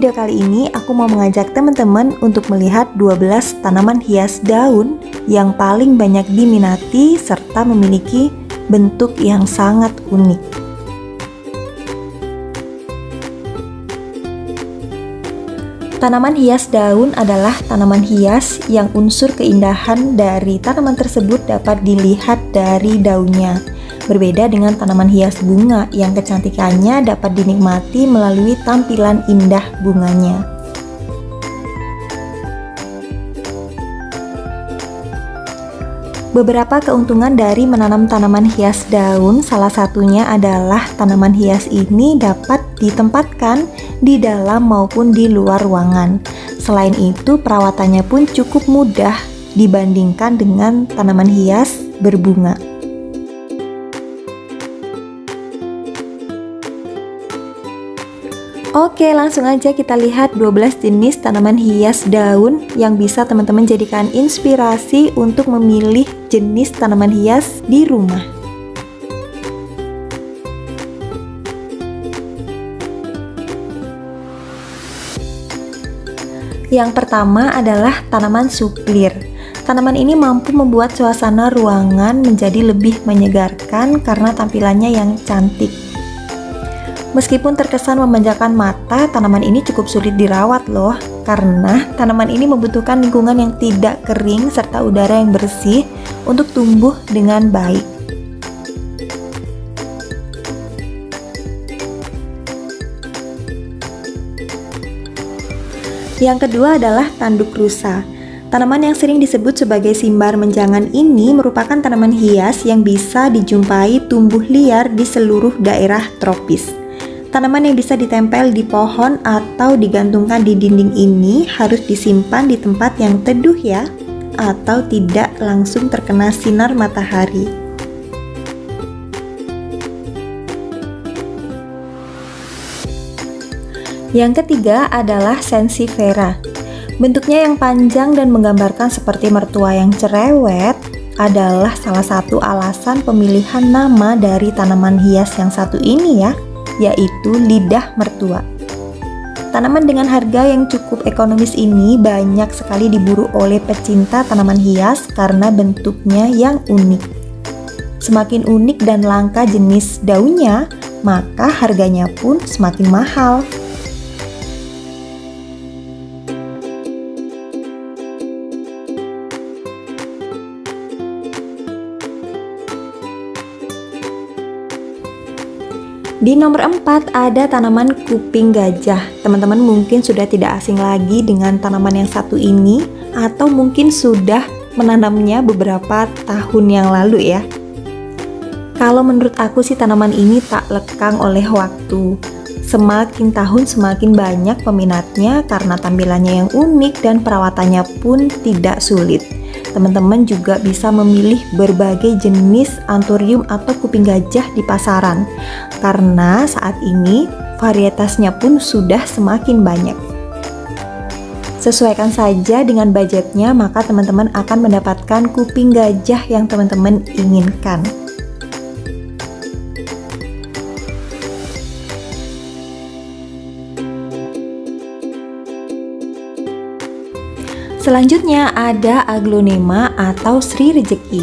video kali ini aku mau mengajak teman-teman untuk melihat 12 tanaman hias daun yang paling banyak diminati serta memiliki bentuk yang sangat unik. Tanaman hias daun adalah tanaman hias yang unsur keindahan dari tanaman tersebut dapat dilihat dari daunnya. Berbeda dengan tanaman hias bunga yang kecantikannya dapat dinikmati melalui tampilan indah bunganya. Beberapa keuntungan dari menanam tanaman hias daun, salah satunya adalah tanaman hias ini dapat ditempatkan di dalam maupun di luar ruangan. Selain itu, perawatannya pun cukup mudah dibandingkan dengan tanaman hias berbunga. Oke, langsung aja kita lihat 12 jenis tanaman hias daun yang bisa teman-teman jadikan inspirasi untuk memilih jenis tanaman hias di rumah. Yang pertama adalah tanaman suplir. Tanaman ini mampu membuat suasana ruangan menjadi lebih menyegarkan karena tampilannya yang cantik. Meskipun terkesan memanjakan mata, tanaman ini cukup sulit dirawat loh, karena tanaman ini membutuhkan lingkungan yang tidak kering serta udara yang bersih untuk tumbuh dengan baik. Yang kedua adalah tanduk rusa. Tanaman yang sering disebut sebagai simbar menjangan ini merupakan tanaman hias yang bisa dijumpai tumbuh liar di seluruh daerah tropis. Tanaman yang bisa ditempel di pohon atau digantungkan di dinding ini harus disimpan di tempat yang teduh ya, atau tidak langsung terkena sinar matahari. Yang ketiga adalah Sansevieria. Bentuknya yang panjang dan menggambarkan seperti mertua yang cerewet adalah salah satu alasan pemilihan nama dari tanaman hias yang satu ini ya, yaitu lidah mertua. Tanaman dengan harga yang cukup ekonomis ini banyak sekali diburu oleh pecinta tanaman hias karena bentuknya yang unik. Semakin unik dan langka jenis daunnya, maka harganya pun semakin mahal. Di nomor 4 ada tanaman kuping gajah. Teman-teman mungkin sudah tidak asing lagi dengan tanaman yang satu ini, atau mungkin sudah menanamnya beberapa tahun yang lalu ya. Kalau menurut aku sih tanaman ini tak lekang oleh waktu. Semakin tahun semakin banyak peminatnya karena tampilannya yang unik dan perawatannya pun tidak sulit. Teman-teman juga bisa memilih berbagai jenis anthurium atau kuping gajah di pasaran, karena saat ini varietasnya pun sudah semakin banyak. Sesuaikan saja dengan budgetnya, maka teman-teman akan mendapatkan kuping gajah yang teman-teman inginkan. Selanjutnya ada Aglonema atau Sri Rejeki.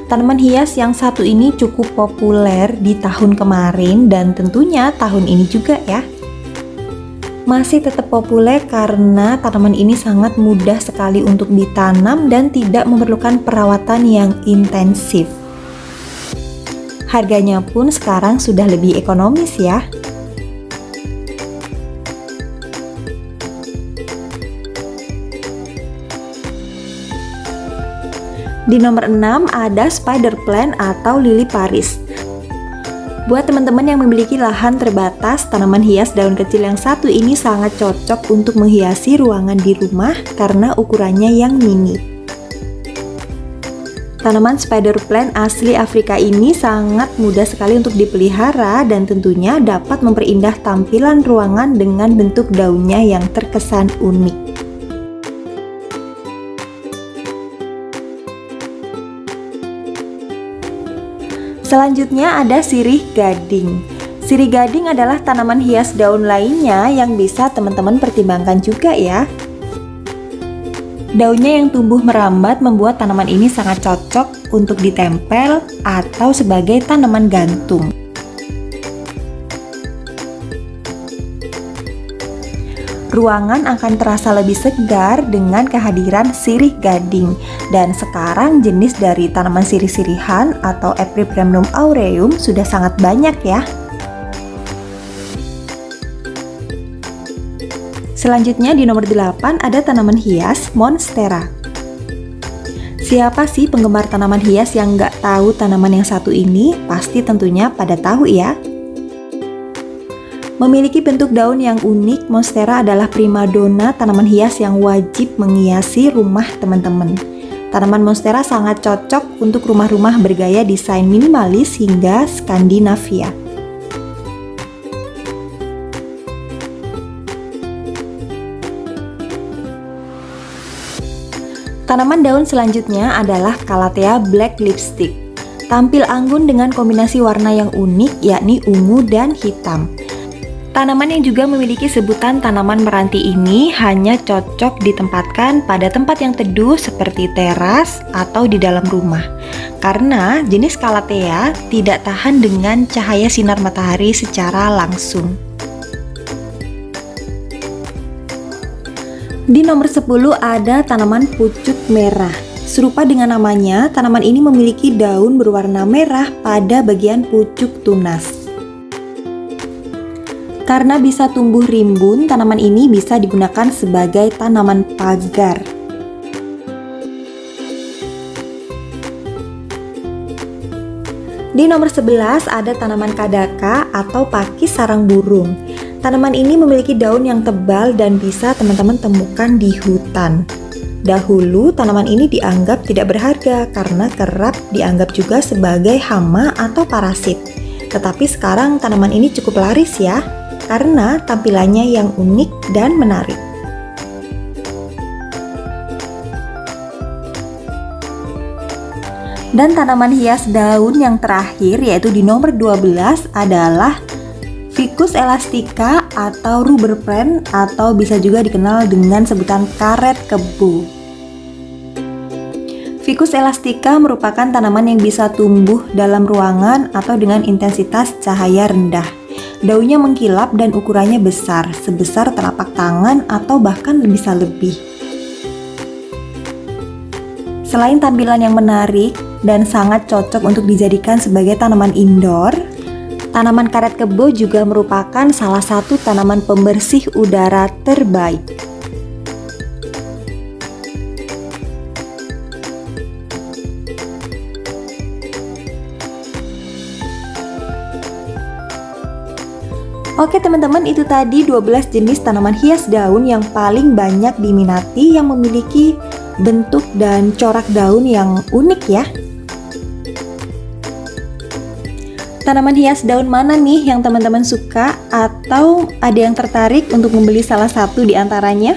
Tanaman hias yang satu ini cukup populer di tahun kemarin dan tentunya tahun ini juga ya. Masih tetap populer karena tanaman ini sangat mudah sekali untuk ditanam dan tidak memerlukan perawatan yang intensif. Harganya pun sekarang sudah lebih ekonomis ya. Di nomor 6 ada spider plant atau lili Paris. Buat teman-teman yang memiliki lahan terbatas, tanaman hias daun kecil yang satu ini sangat cocok untuk menghiasi ruangan di rumah karena ukurannya yang mini. Tanaman spider plant asli Afrika ini sangat mudah sekali untuk dipelihara dan tentunya dapat memperindah tampilan ruangan dengan bentuk daunnya yang terkesan unik. Selanjutnya ada sirih gading. Sirih gading adalah tanaman hias daun lainnya yang bisa teman-teman pertimbangkan juga ya. Daunnya yang tumbuh merambat membuat tanaman ini sangat cocok untuk ditempel atau sebagai tanaman gantung. Ruangan akan terasa lebih segar dengan kehadiran sirih gading. Dan sekarang jenis dari tanaman sirih-sirihan atau Epipremnum aureum sudah sangat banyak ya. Selanjutnya di nomor 8 ada tanaman hias Monstera. Siapa sih penggemar tanaman hias yang nggak tahu tanaman yang satu ini? Pasti tentunya pada tahu ya. Memiliki bentuk daun yang unik, Monstera adalah primadona tanaman hias yang wajib menghiasi rumah teman-teman. Tanaman Monstera sangat cocok untuk rumah-rumah bergaya desain minimalis hingga Skandinavia. Tanaman daun selanjutnya adalah Calathea black lipstick. Tampil anggun dengan kombinasi warna yang unik yakni ungu dan hitam. Tanaman yang juga memiliki sebutan tanaman meranti ini hanya cocok ditempatkan pada tempat yang teduh seperti teras atau di dalam rumah. Karena jenis Calathea tidak tahan dengan cahaya sinar matahari secara langsung. Di nomor 10 ada tanaman pucuk merah. Serupa dengan namanya, tanaman ini memiliki daun berwarna merah pada bagian pucuk tunas. Karena bisa tumbuh rimbun, tanaman ini bisa digunakan sebagai tanaman pagar. Di nomor 11 ada tanaman kadaka atau pakis sarang burung. Tanaman ini memiliki daun yang tebal dan bisa teman-teman temukan di hutan. Dahulu tanaman ini dianggap tidak berharga karena kerap dianggap juga sebagai hama atau parasit. Tetapi sekarang tanaman ini cukup laris ya, karena tampilannya yang unik dan menarik. Dan tanaman hias daun yang terakhir yaitu di nomor 12 adalah Ficus elastica atau rubber plant atau bisa juga dikenal dengan sebutan karet kebo. Ficus elastica merupakan tanaman yang bisa tumbuh dalam ruangan atau dengan intensitas cahaya rendah. Daunnya mengkilap dan ukurannya besar, sebesar telapak tangan atau bahkan bisa lebih. Selain tampilan yang menarik dan sangat cocok untuk dijadikan sebagai tanaman indoor, tanaman karet kebo juga merupakan salah satu tanaman pembersih udara terbaik. Oke teman-teman, itu tadi 12 jenis tanaman hias daun yang paling banyak diminati yang memiliki bentuk dan corak daun yang unik ya. Tanaman hias daun mana nih yang teman-teman suka atau ada yang tertarik untuk membeli salah satu di antaranya?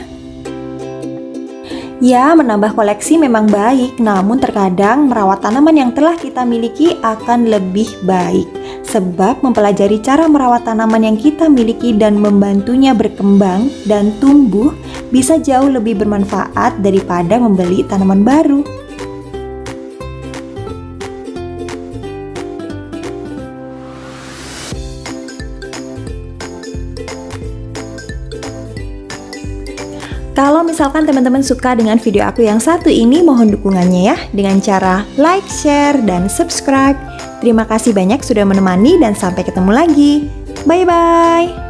Ya, menambah koleksi memang baik, namun terkadang merawat tanaman yang telah kita miliki akan lebih baik. Sebab mempelajari cara merawat tanaman yang kita miliki dan membantunya berkembang dan tumbuh bisa jauh lebih bermanfaat daripada membeli tanaman baru. Kalau misalkan teman-teman suka dengan video aku yang satu ini, mohon dukungannya ya dengan cara like, share, dan subscribe. Terima kasih banyak sudah menemani dan sampai ketemu lagi. Bye-bye.